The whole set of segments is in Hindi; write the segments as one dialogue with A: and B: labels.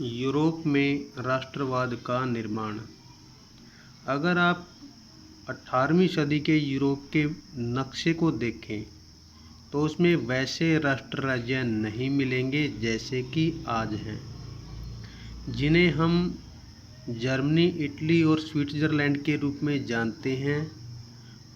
A: यूरोप में राष्ट्रवाद का निर्माण। अगर आप 18वीं सदी के यूरोप के नक्शे को देखें तो उसमें वैसे राष्ट्र राज्य नहीं मिलेंगे जैसे कि आज हैं, जिन्हें हम जर्मनी, इटली और स्विट्ज़रलैंड के रूप में जानते हैं।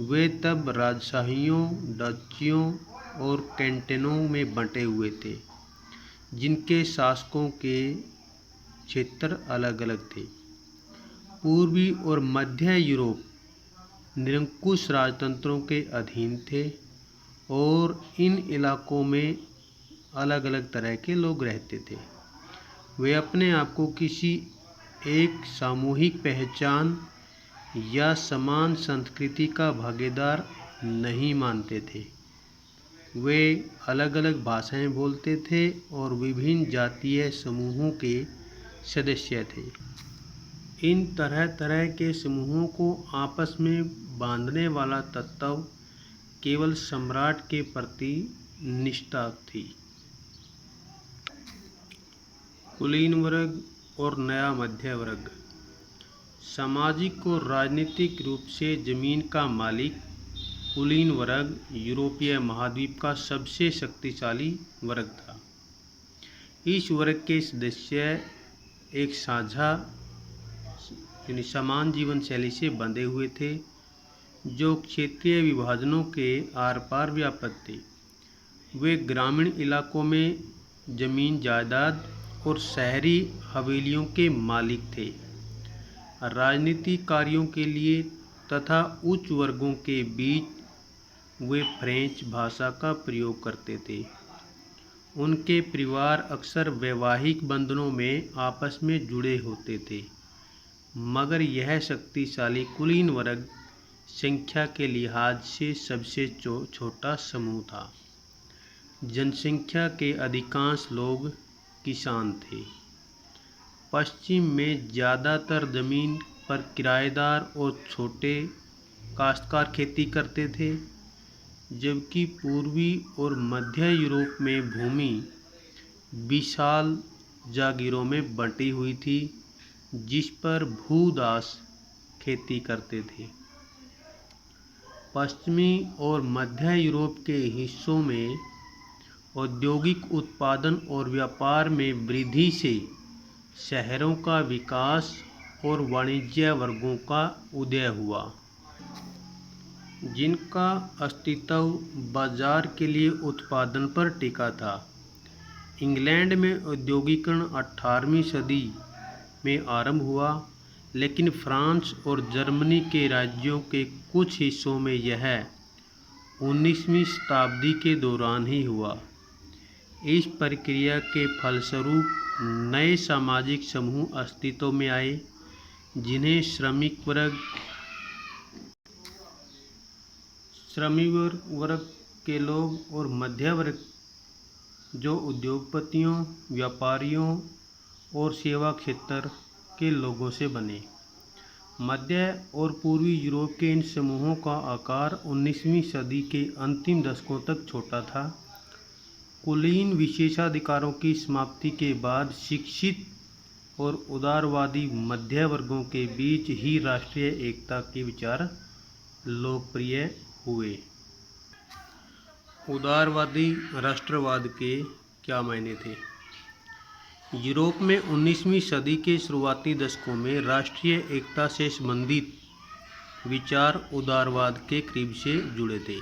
A: वे तब राजशाहियों, डचियों और कैंटनों में बंटे हुए थे, जिनके शासकों के क्षेत्र अलग अलग थे। पूर्वी और मध्य यूरोप निरंकुश राजतंत्रों के अधीन थे और इन इलाकों में अलग अलग तरह के लोग रहते थे। वे अपने आप को किसी एक सामूहिक पहचान या समान संस्कृति का भागीदार नहीं मानते थे। वे अलग अलग भाषाएं बोलते थे और विभिन्न जातीय समूहों के सदस्य थे। इन तरह तरह के समूहों को आपस में बांधने वाला तत्व केवल सम्राट के प्रति निष्ठा थी। कुलीन वर्ग और नया मध्य वर्ग। सामाजिक और राजनीतिक रूप से जमीन का मालिक कुलीन वर्ग यूरोपीय महाद्वीप का सबसे शक्तिशाली वर्ग था। इस वर्ग के सदस्य एक साझा समान जीवन शैली से बंधे हुए थे, जो क्षेत्रीय विभाजनों के आर पार व्यापक थे। वे ग्रामीण इलाकों में जमीन जायदाद और शहरी हवेलियों के मालिक थे। राजनीतिक कार्यों के लिए तथा उच्च वर्गों के बीच वे फ्रेंच भाषा का प्रयोग करते थे। उनके परिवार अक्सर वैवाहिक बंधनों में आपस में जुड़े होते थे, मगर यह शक्तिशाली कुलीन वर्ग संख्या के लिहाज से सबसे छोटा समूह था। जनसंख्या के अधिकांश लोग किसान थे। पश्चिम में ज़्यादातर ज़मीन पर किराएदार और छोटे काश्तकार खेती करते थे, जबकि पूर्वी और मध्य यूरोप में भूमि विशाल जागीरों में बंटी हुई थी, जिस पर भूदास खेती करते थे। पश्चिमी और मध्य यूरोप के हिस्सों में औद्योगिक उत्पादन और व्यापार में वृद्धि से शहरों का विकास और वाणिज्य वर्गों का उदय हुआ, जिनका अस्तित्व बाजार के लिए उत्पादन पर टिका था। इंग्लैंड में औद्योगिकरण 18वीं सदी में आरंभ हुआ, लेकिन फ्रांस और जर्मनी के राज्यों के कुछ हिस्सों में यह 19वीं शताब्दी के दौरान ही हुआ। इस प्रक्रिया के फलस्वरूप नए सामाजिक समूह अस्तित्व में आए, जिन्हें श्रमिक वर्ग के लोग और मध्य वर्ग, जो उद्योगपतियों, व्यापारियों और सेवा क्षेत्र के लोगों से बने। मध्य और पूर्वी यूरोप के इन समूहों का आकार 19वीं सदी के अंतिम दशकों तक छोटा था। कुलीन विशेषाधिकारों की समाप्ति के बाद शिक्षित और उदारवादी मध्य वर्गों के बीच ही राष्ट्रीय एकता के विचार लोकप्रिय हुए। उदारवादी राष्ट्रवाद के क्या मायने थे? यूरोप में 19वीं सदी के शुरुआती दशकों में राष्ट्रीय एकता से संबंधित विचार उदारवाद के करीब से जुड़े थे।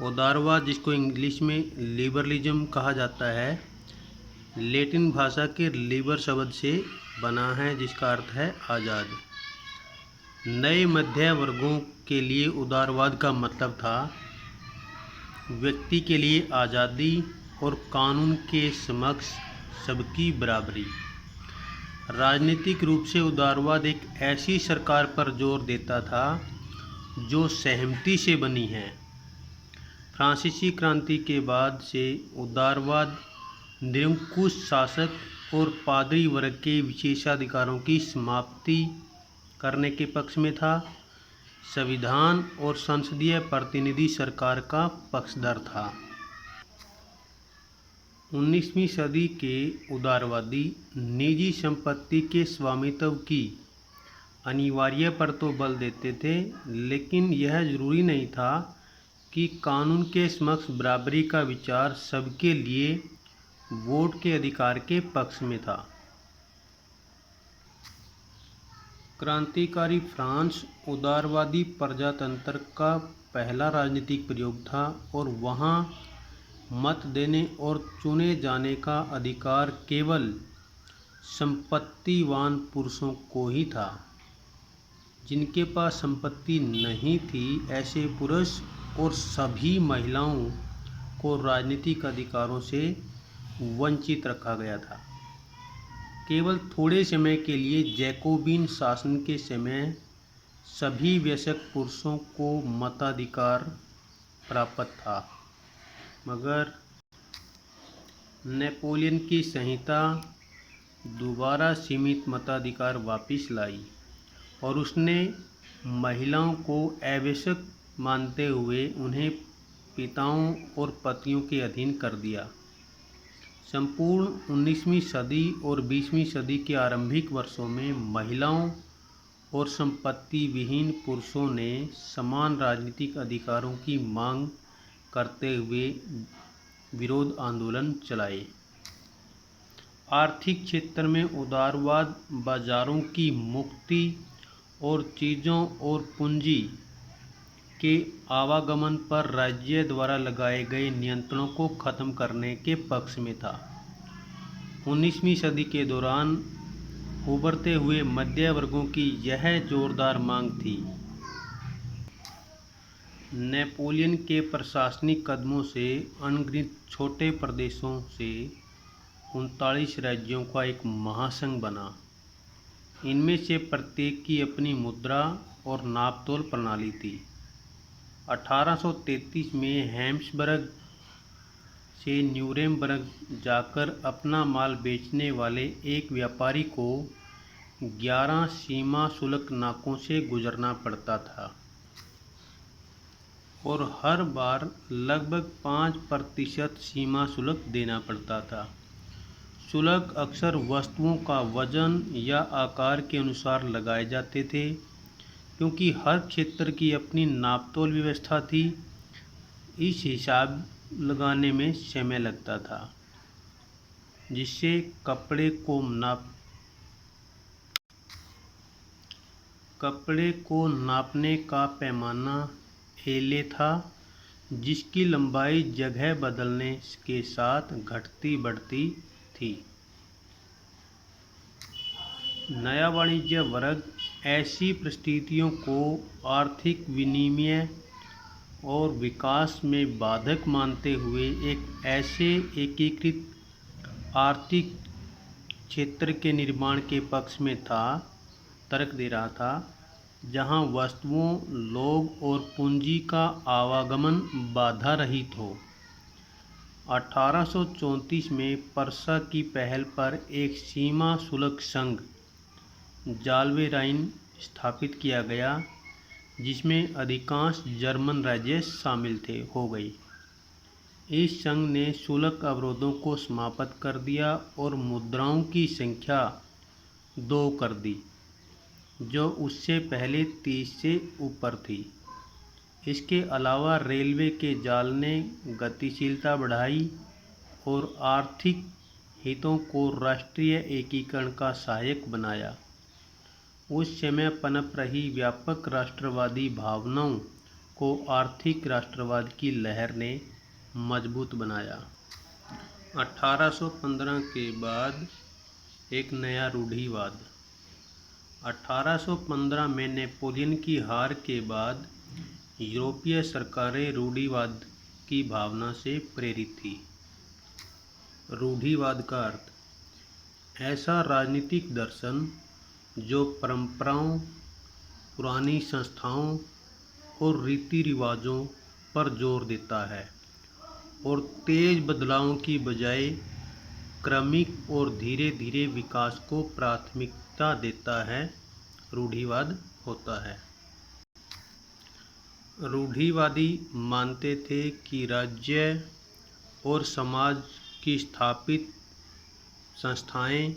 A: उदारवाद, जिसको इंग्लिश में लिबरलिज्म कहा जाता है, लैटिन भाषा के लिबर शब्द से बना है, जिसका अर्थ है आज़ाद। नए मध्य वर्गों के लिए उदारवाद का मतलब था व्यक्ति के लिए आज़ादी और कानून के समक्ष सबकी बराबरी। राजनीतिक रूप से उदारवाद एक ऐसी सरकार पर जोर देता था जो सहमति से बनी है। फ्रांसीसी क्रांति के बाद से उदारवाद निरंकुश शासक और पादरी वर्ग के विशेषाधिकारों की समाप्ति करने के पक्ष में था। संविधान और संसदीय प्रतिनिधि सरकार का पक्षधर था। 19वीं सदी के उदारवादी निजी संपत्ति के स्वामित्व की अनिवार्य पर तो बल देते थे, लेकिन यह जरूरी नहीं था कि कानून के समक्ष बराबरी का विचार सबके लिए वोट के अधिकार के पक्ष में था। क्रांतिकारी फ्रांस उदारवादी प्रजातंत्र का पहला राजनीतिक प्रयोग था और वहाँ मत देने और चुने जाने का अधिकार केवल संपत्तिवान पुरुषों को ही था। जिनके पास संपत्ति नहीं थी, ऐसे पुरुष और सभी महिलाओं को राजनीतिक अधिकारों से वंचित रखा गया था। केवल थोड़े समय के लिए जैकोबिन शासन के समय सभी वयस्क पुरुषों को मताधिकार प्राप्त था, मगर नेपोलियन की संहिता दोबारा सीमित मताधिकार वापस लाई और उसने महिलाओं को आवश्यक मानते हुए उन्हें पिताओं और पतियों के अधीन कर दिया। संपूर्ण 19वीं सदी और 20वीं सदी के आरंभिक वर्षों में महिलाओं और संपत्ति विहीन पुरुषों ने समान राजनीतिक अधिकारों की मांग करते हुए विरोध आंदोलन चलाए। आर्थिक क्षेत्र में उदारवाद, बाजारों की मुक्ति और चीज़ों और पूंजी के आवागमन पर राज्य द्वारा लगाए गए नियंत्रणों को खत्म करने के पक्ष में था। 19वीं सदी के दौरान उभरते हुए मध्य वर्गों की यह जोरदार मांग थी। नेपोलियन के प्रशासनिक कदमों से अनगिनत छोटे प्रदेशों से 39 राज्यों का एक महासंघ बना। इनमें से प्रत्येक की अपनी मुद्रा और नापतोल प्रणाली थी। 1833 में हैम्सबर्ग से न्यूरेमबर्ग जाकर अपना माल बेचने वाले एक व्यापारी को 11 सीमा शुल्क नाकों से गुजरना पड़ता था और हर बार लगभग 5% सीमा शुल्क देना पड़ता था। शुल्क अक्सर वस्तुओं का वजन या आकार के अनुसार लगाए जाते थे, क्योंकि हर क्षेत्र की अपनी नापतोल व्यवस्था थी। इस हिसाब लगाने में समय लगता था, जिससे कपड़े को नापने का पैमाना एले था, जिसकी लंबाई जगह बदलने के साथ घटती बढ़ती थी। नया वाणिज्य वर्ग ऐसी परिस्थितियों को आर्थिक विनिमय और विकास में बाधक मानते हुए एक ऐसे एकीकृत आर्थिक क्षेत्र के निर्माण के पक्ष में तर्क दे रहा था, जहां वस्तुओं, लोग और पूंजी का आवागमन बाधा रहित हो। 1834 में पर्सा की पहल पर एक सीमा शुल्क संघ जाल्वे राइन स्थापित किया गया, जिसमें अधिकांश जर्मन राज्य शामिल हो गई। इस संघ ने शुल्क अवरोधों को समाप्त कर दिया और मुद्राओं की संख्या 2 कर दी, जो उससे पहले 30 से ऊपर थी। इसके अलावा रेलवे के जाल ने गतिशीलता बढ़ाई और आर्थिक हितों को राष्ट्रीय एकीकरण का सहायक बनाया। उस समय पनप रही व्यापक राष्ट्रवादी भावनाओं को आर्थिक राष्ट्रवाद की लहर ने मजबूत बनाया। 1815 के बाद एक नया रूढ़िवाद। 1815 में नेपोलियन की हार के बाद यूरोपीय सरकारें रूढ़िवाद की भावना से प्रेरित थी। रूढ़िवाद का अर्थ ऐसा राजनीतिक दर्शन जो परंपराओं, पुरानी संस्थाओं और रीति रिवाजों पर जोर देता है और तेज बदलावों की बजाय क्रमिक और धीरे धीरे विकास को प्राथमिकता देता है, रूढ़िवाद होता है। रूढ़िवादी मानते थे कि राज्य और समाज की स्थापित संस्थाएं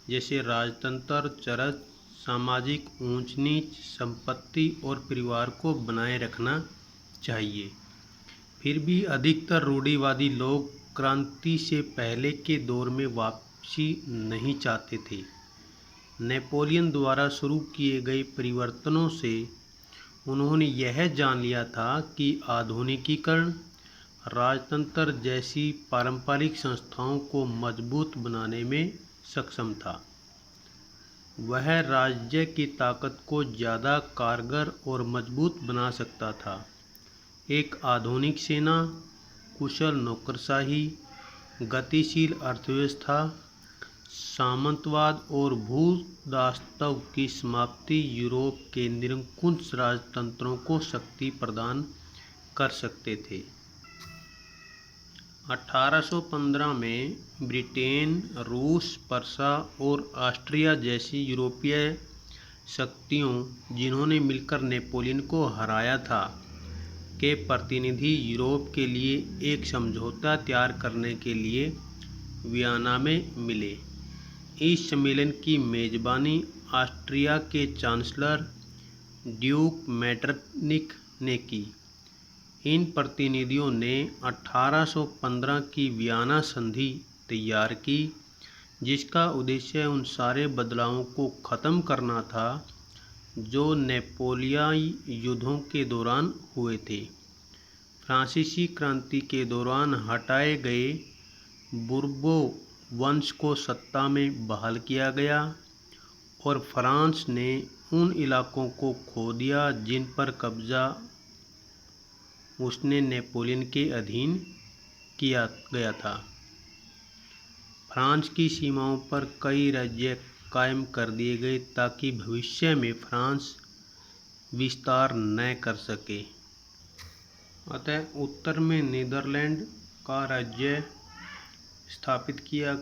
A: जैसे राजतंत्र, चरस, सामाजिक ऊंच नीच, संपत्ति और परिवार को बनाए रखना चाहिए। फिर भी अधिकतर रूढ़िवादी लोग क्रांति से पहले के दौर में वापसी नहीं चाहते थे। नेपोलियन द्वारा शुरू किए गए परिवर्तनों से उन्होंने यह जान लिया था कि आधुनिकीकरण राजतंत्र जैसी पारंपरिक संस्थाओं को मजबूत बनाने में सक्षम था। वह राज्य की ताकत को ज़्यादा कारगर और मजबूत बना सकता था। एक आधुनिक सेना, कुशल नौकरशाही, गतिशील अर्थव्यवस्था, सामंतवाद और भूदासत्व की समाप्ति यूरोप के निरंकुश राजतंत्रों को शक्ति प्रदान कर सकते थे। 1815 में ब्रिटेन, रूस, पर्सा और ऑस्ट्रिया जैसी यूरोपीय शक्तियों, जिन्होंने मिलकर नेपोलियन को हराया था, के प्रतिनिधि यूरोप के लिए एक समझौता तैयार करने के लिए वियना में मिले। इस सम्मेलन की मेजबानी ऑस्ट्रिया के चांसलर ड्यूक मेटरनिक ने की। इन प्रतिनिधियों ने 1815 की वियना संधि तैयार की, जिसका उद्देश्य उन सारे बदलावों को ख़त्म करना था जो नेपोलियाई युद्धों के दौरान हुए थे। फ्रांसीसी क्रांति के दौरान हटाए गए बुर्बो वंश को सत्ता में बहाल किया गया और फ्रांस ने उन इलाकों को खो दिया जिन पर कब्जा उसने नेपोलियन के अधीन किया गया था। फ्रांस की सीमाओं पर कई राज्य कायम कर दिए गए ताकि भविष्य में फ्रांस विस्तार न कर सके। अतः उत्तर में नीदरलैंड का राज्य स्थापित किया,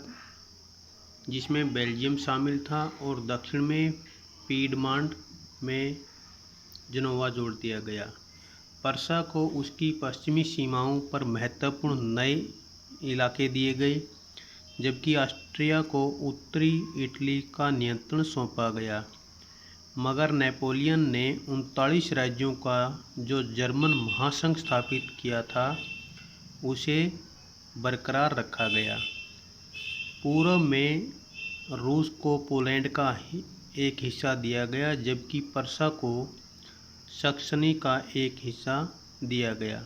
A: जिसमें बेल्जियम शामिल था, और दक्षिण में पीडमांट में जनेवा जोड़ दिया गया। पर्सा को उसकी पश्चिमी सीमाओं पर महत्वपूर्ण नए इलाके दिए गए, जबकि ऑस्ट्रिया को उत्तरी इटली का नियंत्रण सौंपा गया। मगर नेपोलियन ने 39 राज्यों का जो जर्मन महासंघ स्थापित किया था, उसे बरकरार रखा गया। पूर्व में रूस को पोलैंड का एक हिस्सा दिया गया, जबकि पर्सा को सक्सनी का एक हिस्सा दिया गया।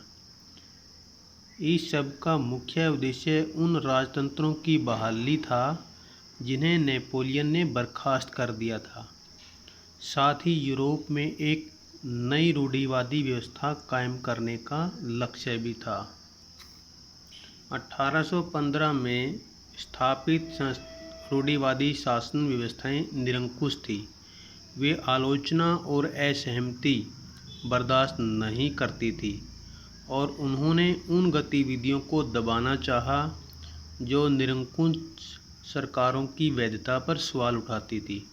A: इस सब का मुख्य उद्देश्य उन राजतंत्रों की बहाली था जिन्हें नेपोलियन ने बर्खास्त कर दिया था। साथ ही यूरोप में एक नई रूढ़िवादी व्यवस्था कायम करने का लक्ष्य भी था। 1815 में स्थापित रूढ़िवादी शासन व्यवस्थाएं निरंकुश थी। वे आलोचना और असहमति बर्दाश्त नहीं करती थी और उन्होंने उन गतिविधियों को दबाना चाहा जो निरंकुश सरकारों की वैधता पर सवाल उठाती थी।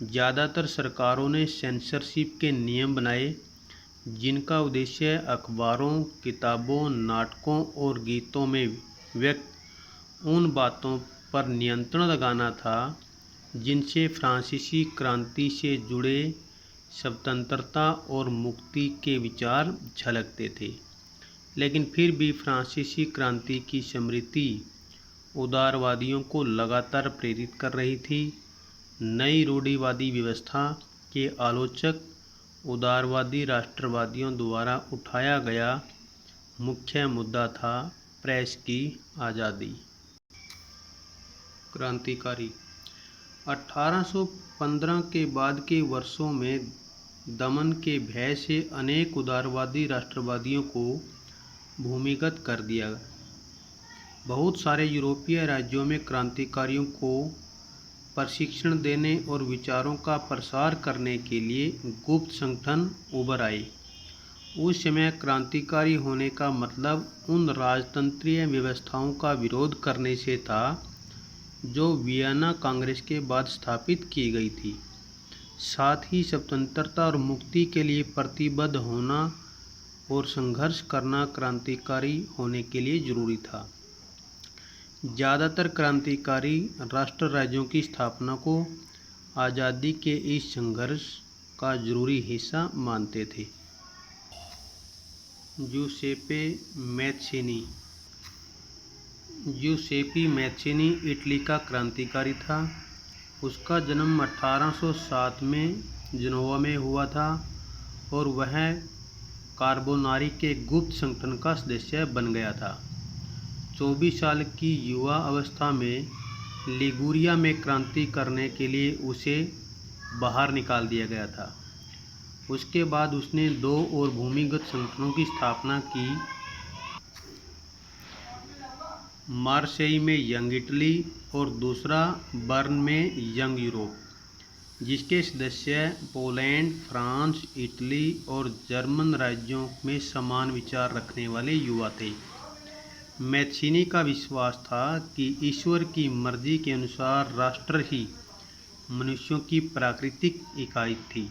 A: ज़्यादातर सरकारों ने सेंसरशिप के नियम बनाए, जिनका उद्देश्य अखबारों, किताबों, नाटकों और गीतों में व्यक्त उन बातों पर नियंत्रण लगाना था जिनसे फ्रांसीसी क्रांति से जुड़े स्वतंत्रता और मुक्ति के विचार झलकते थे। लेकिन फिर भी फ्रांसीसी क्रांति की स्मृति उदारवादियों को लगातार प्रेरित कर रही थी। नई रूढ़िवादी व्यवस्था के आलोचक उदारवादी राष्ट्रवादियों द्वारा उठाया गया मुख्य मुद्दा था प्रेस की आज़ादी। क्रांतिकारी 1815 के बाद के वर्षों में दमन के भय से अनेक उदारवादी राष्ट्रवादियों को भूमिगत कर दिया। बहुत सारे यूरोपीय राज्यों में क्रांतिकारियों को प्रशिक्षण देने और विचारों का प्रसार करने के लिए गुप्त संगठन उभर आए। उस समय क्रांतिकारी होने का मतलब उन राजतंत्रीय व्यवस्थाओं का विरोध करने से था जो वियना कांग्रेस के बाद स्थापित की गई थी। साथ ही स्वतंत्रता और मुक्ति के लिए प्रतिबद्ध होना और संघर्ष करना क्रांतिकारी होने के लिए जरूरी था। ज़्यादातर क्रांतिकारी राष्ट्र राज्यों की स्थापना को आज़ादी के इस संघर्ष का जरूरी हिस्सा मानते थे। जूसेप्पे मैत्सिनी। जूसेप्पे मैत्सिनी इटली का क्रांतिकारी था। उसका जन्म 1807 में जेनोवा में हुआ था और वह कार्बोनारी के गुप्त संगठन का सदस्य बन गया था। 24 साल की युवा अवस्था में लिगुरिया में क्रांति करने के लिए उसे बाहर निकाल दिया गया था। उसके बाद उसने 2 और भूमिगत संगठनों की स्थापना की। मार्सेई में यंग इटली और दूसरा बर्न में यंग यूरोप, जिसके सदस्य पोलैंड, फ्रांस, इटली और जर्मन राज्यों में समान विचार रखने वाले युवा थे। मैत्सिनी का विश्वास था कि ईश्वर की मर्जी के अनुसार राष्ट्र ही मनुष्यों की प्राकृतिक इकाई थी।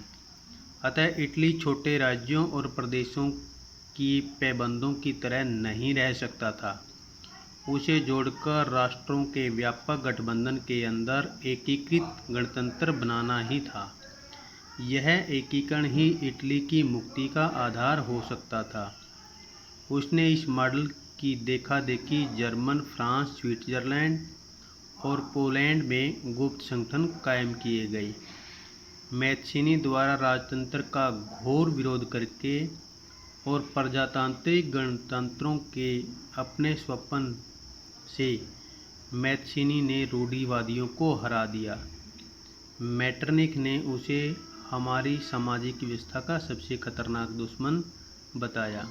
A: अतः इटली छोटे राज्यों और प्रदेशों की पैबंदों की तरह नहीं रह सकता था। उसे जोड़कर राष्ट्रों के व्यापक गठबंधन के अंदर एकीकृत गणतंत्र बनाना ही था। यह एकीकरण ही इटली की मुक्ति का आधार हो सकता था। उसने इस मॉडल की देखा देखी जर्मन, फ्रांस, स्विट्जरलैंड और पोलैंड में गुप्त संगठन कायम किए गए। मैत्सिनी द्वारा राजतंत्र का घोर विरोध करके और प्रजातांत्रिक गणतंत्रों के अपने स्वप्न से मैत्सिनी ने रूढ़िवादियों को हरा दिया। मेटरनिख ने उसे हमारी सामाजिक व्यवस्था का सबसे खतरनाक दुश्मन बताया।